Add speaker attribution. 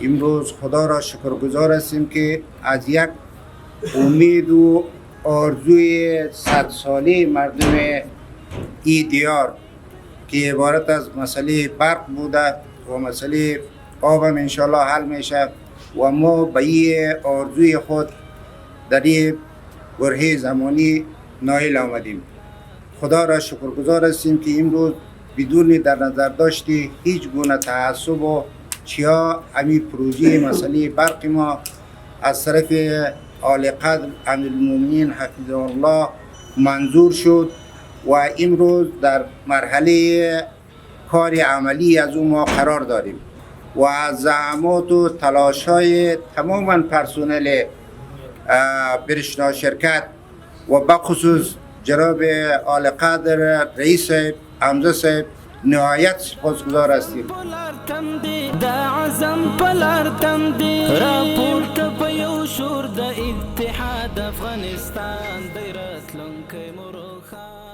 Speaker 1: امروز خدا را شکرگزار هستیم که از یک امید و آرزوی 100 ساله مردم این دیار که عبارت از مسئله برق بوده و مسئله آب هم انشاءالله حل میشه و ما به این آرزوی خود در این برهه زمانی نائل آمدیم. خدا را شکرگزار هستیم که امروز بدون در نظر داشتی هیچ گونه تعصب و چیا امی پروژه مسئله برق ما از طرف آل قدر امیرالمومنین حفظه الله منظور شد و امروز در مرحله کار عملی از اون ما قرار داریم و از زحمات و تلاش های تماما پرسنل برشنا شرکت و بخصوص جناب آل قدر رئیس حمزه صاحب نهایت سپاسگزار هستیم.
Speaker 2: دا عزم پلار تندی راپورت په یو شور د اتحاد افغانستان د راتلونکي مروخه